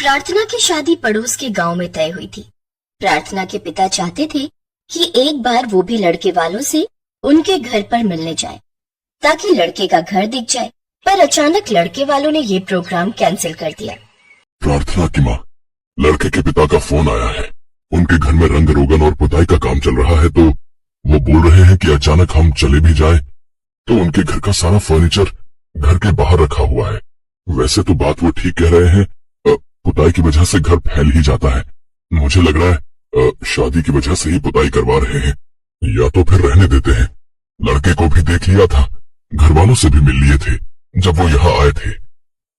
प्रार्थना की शादी पड़ोस के गांव में तय हुई थी। प्रार्थना के पिता चाहते थे कि एक बार वो भी लड़के वालों से उनके घर पर मिलने जाए ताकि लड़के का घर दिख जाए, पर अचानक लड़के वालों ने ये प्रोग्राम कैंसिल कर दिया। प्रार्थना की माँ, लड़के के पिता का फोन आया है। उनके घर में रंग रोगन और पुताई का काम चल रहा है, तो वो बोल रहे हैं कि अचानक हम चले भी जाए तो उनके घर का सारा फर्नीचर घर के बाहर रखा हुआ है। वैसे तो बात वो ठीक कह रहे हैं, पुताई की वजह से घर फैल ही जाता है। मुझे लग रहा है शादी की वजह से ही पुताई करवा रहे हैं, या तो फिर रहने देते हैं। लड़के को भी देख लिया था, घर वालों से भी मिल लिए थे जब वो यहाँ आए थे।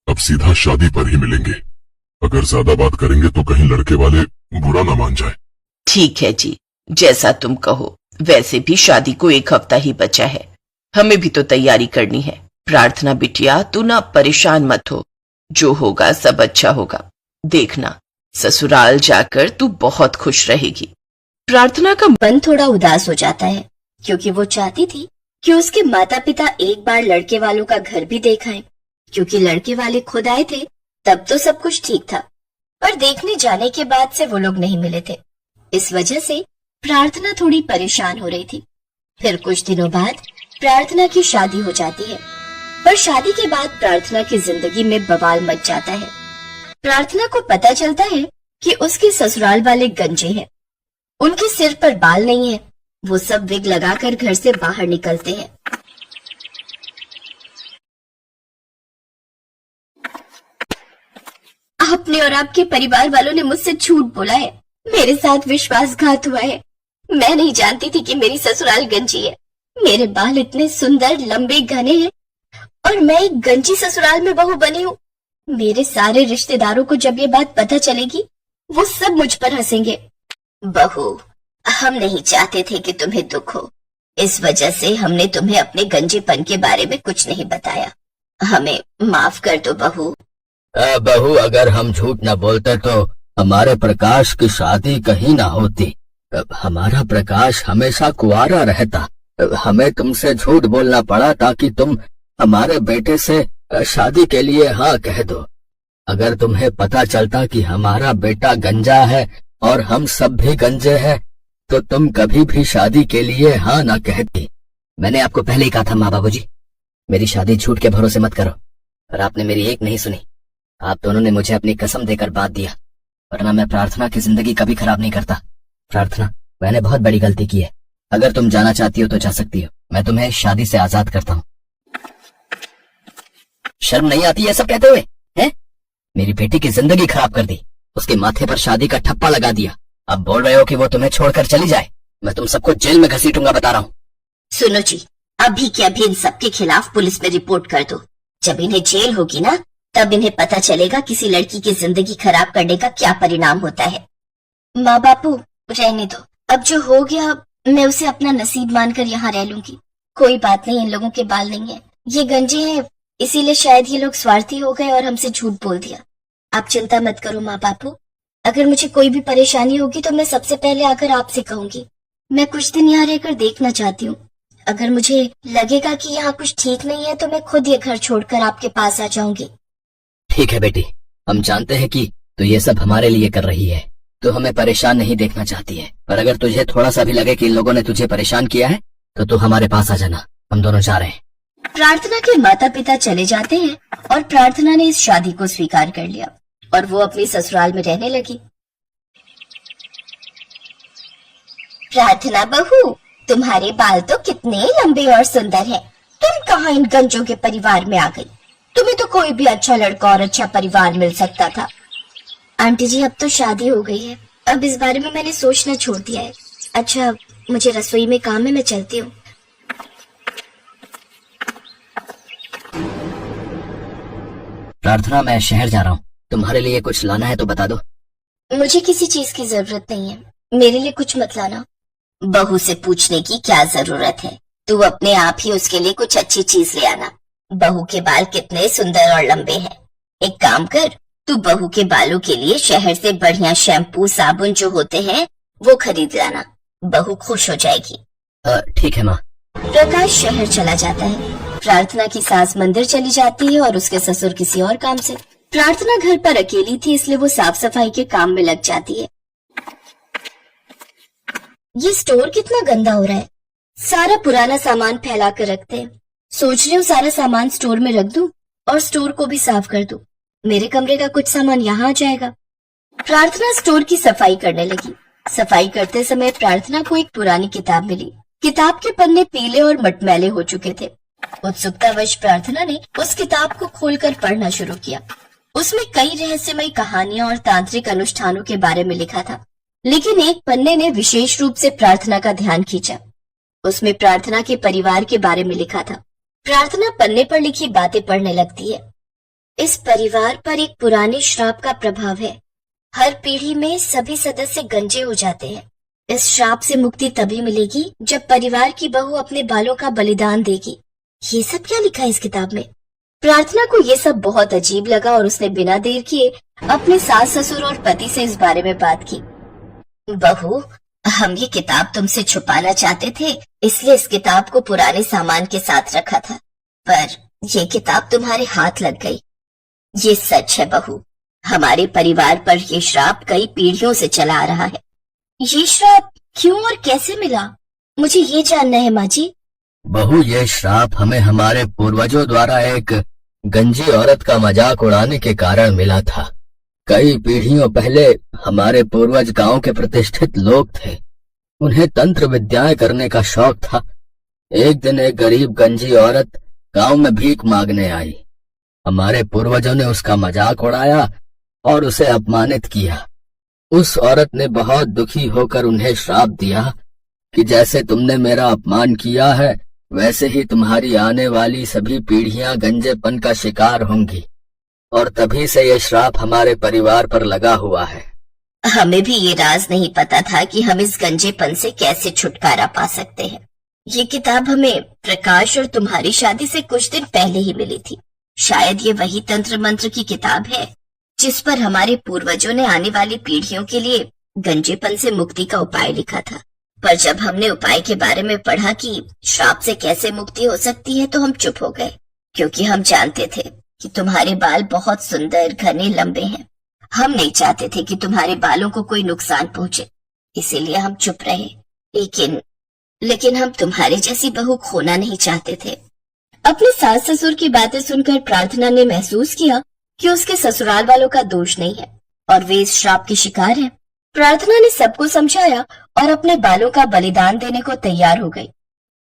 अब सीधा शादी पर ही मिलेंगे। अगर ज्यादा बात करेंगे तो कहीं लड़के वाले बुरा ना मान जाए। ठीक है जी, जैसा तुम कहो। वैसे भी शादी को 1 हफ्ता ही बचा है, हमें भी तो तैयारी करनी है। प्रार्थना बिटिया, तू ना परेशान मत हो, जो होगा सब अच्छा होगा। देखना, ससुराल जाकर तू बहुत खुश रहेगी। प्रार्थना का मन थोड़ा उदास हो जाता है क्योंकि वो चाहती थी कि उसके माता पिता एक बार लड़के वालों का घर भी देखाएं, क्योंकि लड़के वाले खुद आए थे तब तो सब कुछ ठीक था, पर देखने जाने के बाद से वो लोग नहीं मिले थे। इस वजह से प्रार्थना थोड़ी परेशान हो रही थी। फिर कुछ दिनों बाद प्रार्थना की शादी हो जाती है, पर शादी के बाद प्रार्थना की जिंदगी में बवाल मच जाता है। प्रार्थना को पता चलता है कि उसके ससुराल वाले गंजे हैं, उनके सिर पर बाल नहीं है। वो सब विग लगाकर घर से बाहर निकलते हैं। आपने और आपके परिवार वालों ने मुझसे झूठ बोला है, मेरे साथ विश्वासघात हुआ है। मैं नहीं जानती थी कि मेरी ससुराल गंजी है। मेरे बाल इतने सुंदर लंबे घने हैं और मैं एक गंजी ससुराल में बहू बनी हूँ। मेरे सारे रिश्तेदारों को जब ये बात पता चलेगी वो सब मुझ पर हंसेंगे। बहू, हम नहीं चाहते थे कि तुम्हें दुख हो, इस वजह से हमने तुम्हें अपने गंजेपन के बारे में कुछ नहीं बताया। हमें माफ कर दो बहू। बहू, अगर हम झूठ न बोलते तो हमारे प्रकाश की शादी कहीं ना होती। हमारा प्रकाश हमेशा कुंवारा रहता। हमें तुमसे झूठ बोलना पड़ा ताकि तुम हमारे बेटे से शादी के लिए हाँ कह दो। अगर तुम्हें पता चलता कि हमारा बेटा गंजा है और हम सब भी गंजे हैं तो तुम कभी भी शादी के लिए हाँ ना कहती। मैंने आपको पहले ही कहा था माँ बाबूजी, मेरी शादी झूठ के भरोसे मत करो, पर आपने मेरी एक नहीं सुनी। आप दोनों ने मुझे अपनी कसम देकर बात दिया, वरना मैं प्रार्थना की जिंदगी कभी खराब नहीं करता। प्रार्थना, मैंने बहुत बड़ी गलती की है। अगर तुम जाना चाहती हो तो जा सकती हो, मैं तुम्हें शादी से आजाद करता हूँ। शर्म नहीं आती है सब कहते हुए? हैं? मेरी बेटी की जिंदगी खराब कर दी, उसके माथे पर शादी का ठप्पा लगा दिया। अब बोल रहे हो कि वो तुम्हें छोड़कर चली जाए? मैं तुम सबको जेल में घसीटूंगा, बता रहा हूँ। सुनो जी, अभी के अभी इन सबके खिलाफ पुलिस में रिपोर्ट कर दो। जब इन्हें जेल होगी ना, तब इन्हें पता चलेगा किसी लड़की की जिंदगी खराब करने का क्या परिणाम होता है। माँ बापू, रहने दो, अब जो हो गया मैं उसे अपना नसीब मानकर यहाँ रह लूंगी। कोई बात नहीं, इन लोगों के बाल नहीं है, ये गंजे हैं, इसीलिए शायद ये लोग स्वार्थी हो गए और हमसे झूठ बोल दिया। आप चिंता मत करो माँ बापू, अगर मुझे कोई भी परेशानी होगी तो मैं सबसे पहले आकर आपसे कहूंगी। मैं कुछ दिन यहाँ रहकर देखना चाहती हूँ। अगर मुझे लगेगा कि यहाँ कुछ ठीक नहीं है तो मैं खुद ये घर छोड़कर आपके पास आ जाऊंगी। ठीक है बेटी, हम जानते हैं कि तू ये सब हमारे लिए कर रही है, तो हमें परेशान नहीं देखना चाहती है, पर अगर तुझे थोड़ा सा भी लगे कि इन लोगों ने तुझे परेशान किया है तो तू हमारे पास आ जाना, हम दोनों जा रहे हैं। प्रार्थना के माता पिता चले जाते हैं और प्रार्थना ने इस शादी को स्वीकार कर लिया और वो अपनी ससुराल में रहने लगी। प्रार्थना बहू, तुम्हारे बाल तो कितने लंबे और सुंदर हैं। तुम कहाँ इन गंजों के परिवार में आ गई? तुम्हें तो कोई भी अच्छा लड़का और अच्छा परिवार मिल सकता था। आंटी जी, अब तो शादी हो गई है, अब इस बारे में मैंने सोचना छोड़ दिया है। अच्छा, मुझे रसोई में काम है, मैं चलती हूँ। प्रार्थना, मैं शहर जा रहा हूँ, तुम्हारे लिए कुछ लाना है तो बता दो। मुझे किसी चीज की जरूरत नहीं है, मेरे लिए कुछ मत लाना। बहू से पूछने की क्या जरूरत है, तू अपने आप ही उसके लिए कुछ अच्छी चीज ले आना। बहू के बाल कितने सुंदर और लंबे हैं। एक काम कर, तू बहू के बालों के लिए शहर से बढ़िया शैम्पू साबुन जो होते हैं वो खरीद लाना, बहू खुश हो जाएगी। ठीक है माँ। प्रकाश शहर चला जाता है। प्रार्थना की सास मंदिर चली जाती है और उसके ससुर किसी और काम से। प्रार्थना घर पर अकेली थी, इसलिए वो साफ सफाई के काम में लग जाती है। ये स्टोर कितना गंदा हो रहा है, सारा पुराना सामान फैला कर रखते हैं। सोच रही हूँ सारा सामान स्टोर में रख दूं और स्टोर को भी साफ कर दूं। मेरे कमरे का कुछ सामान यहाँ आ जाएगा। प्रार्थना स्टोर की सफाई करने लगी। सफाई करते समय प्रार्थना को एक पुरानी किताब मिली। किताब के पन्ने पीले और मटमैले हो चुके थे। उत्सुकतावश प्रार्थना ने उस किताब को खोलकर पढ़ना शुरू किया। उसमें कई रहस्यमयी कहानियां और तांत्रिक अनुष्ठानों के बारे में लिखा था, लेकिन एक पन्ने ने विशेष रूप से प्रार्थना का ध्यान खींचा। उसमें प्रार्थना के परिवार के बारे में लिखा था। प्रार्थना पन्ने पर लिखी बातें पढ़ने लगती है। इस परिवार पर एक पुराने श्राप का प्रभाव है। हर पीढ़ी में सभी सदस्य गंजे हो जाते हैं। इस श्राप से मुक्ति तभी मिलेगी जब परिवार की बहू अपने बालों का बलिदान देगी। ये सब क्या लिखा है इस किताब में? प्रार्थना को ये सब बहुत अजीब लगा और उसने बिना देर किए अपने सास ससुर और पति से इस बारे में बात की। बहू, हम ये किताब तुमसे छुपाना चाहते थे, इसलिए इस किताब को पुराने सामान के साथ रखा था, पर ये किताब तुम्हारे हाथ लग गई। ये सच है बहू, हमारे परिवार पर ये श्राप कई पीढ़ियों से चला आ रहा है। ये श्राप क्यों और कैसे मिला, मुझे ये जानना है माँ जी। बहू, ये श्राप हमें हमारे पूर्वजों द्वारा एक गंजी औरत का मजाक उड़ाने के कारण मिला था। कई पीढ़ियों पहले हमारे पूर्वज गांव के प्रतिष्ठित लोग थे। उन्हें तंत्र विद्याएं करने का शौक था। एक दिन एक गरीब गंजी औरत गांव में भीख मांगने आई। हमारे पूर्वजों ने उसका मजाक उड़ाया और उसे अपमानित किया। उस औरत ने बहुत दुखी होकर उन्हें श्राप दिया कि जैसे तुमने मेरा अपमान किया है, वैसे ही तुम्हारी आने वाली सभी पीढ़ियां गंजेपन का शिकार होंगी, और तभी से ये श्राप हमारे परिवार पर लगा हुआ है। हमें भी ये राज नहीं पता था कि हम इस गंजेपन से कैसे छुटकारा पा सकते हैं। ये किताब हमें प्रकाश और तुम्हारी शादी से कुछ दिन पहले ही मिली थी। शायद ये वही तंत्र मंत्र की किताब है जिस पर हमारे पूर्वजों ने आने वाली पीढ़ियों के लिए गंजेपन से मुक्ति का उपाय लिखा था। पर जब हमने उपाय के बारे में पढ़ा कि श्राप से कैसे मुक्ति हो सकती है, तो हम चुप हो गए, क्योंकि हम जानते थे कि तुम्हारे बाल बहुत सुंदर, घने, लंबे हैं। हम नहीं चाहते थे कि तुम्हारे बालों को कोई नुकसान पहुंचे, इसीलिए हम चुप रहे। लेकिन हम तुम्हारे जैसी बहू खोना नहीं चाहते थे। अपने सास ससुर की बातें सुनकर प्रार्थना ने महसूस किया कि उसके ससुराल वालों का दोष नहीं है और वे इस श्राप के शिकार हैं। प्रार्थना ने सबको समझाया और अपने बालों का बलिदान देने को तैयार हो गई।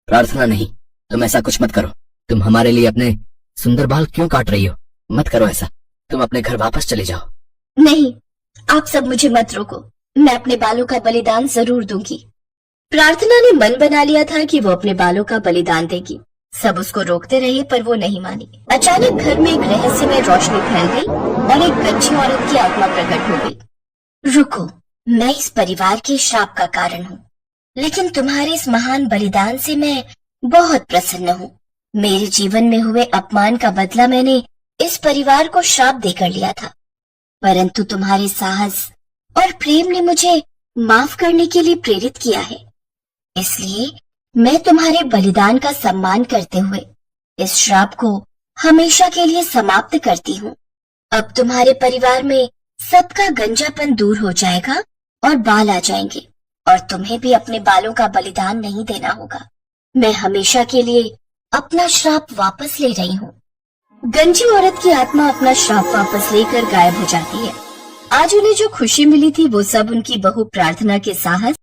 प्रार्थना, नहीं, तुम ऐसा कुछ मत करो। तुम हमारे लिए अपने सुंदर बाल क्यों काट रही हो? मत करो ऐसा। तुम अपने घर वापस चले जाओ। नहीं, आप सब मुझे मत रोको, मैं अपने बालों का बलिदान जरूर दूंगी। प्रार्थना ने मन बना लिया था कि वो अपने बालों का बलिदान देगी। सब उसको रोकते रहे पर वो नहीं मानी। अचानक घर में एक रहस्यमय रोशनी फैल गई और एक गंजी औरत की आत्मा प्रकट हो गई। रुको, मैं इस परिवार के श्राप का कारण हूँ, लेकिन तुम्हारे इस महान बलिदान से मैं बहुत प्रसन्न हूँ। मेरे जीवन में हुए अपमान का बदला मैंने इस परिवार को श्राप देकर लिया था, परंतु तुम्हारे साहस और प्रेम ने मुझे माफ करने के लिए प्रेरित किया है। इसलिए मैं तुम्हारे बलिदान का सम्मान करते हुए इस श्राप को हमेशा के लिए समाप्त करती हूँ। अब तुम्हारे परिवार में सबका गंजापन दूर हो जाएगा और बाल आ जाएंगे, और तुम्हें भी अपने बालों का बलिदान नहीं देना होगा। मैं हमेशा के लिए अपना श्राप वापस ले रही हूँ। गंजी औरत की आत्मा अपना श्राप वापस लेकर गायब हो जाती है। आज उन्हें जो खुशी मिली थी वो सब उनकी बहू प्रार्थना के साहस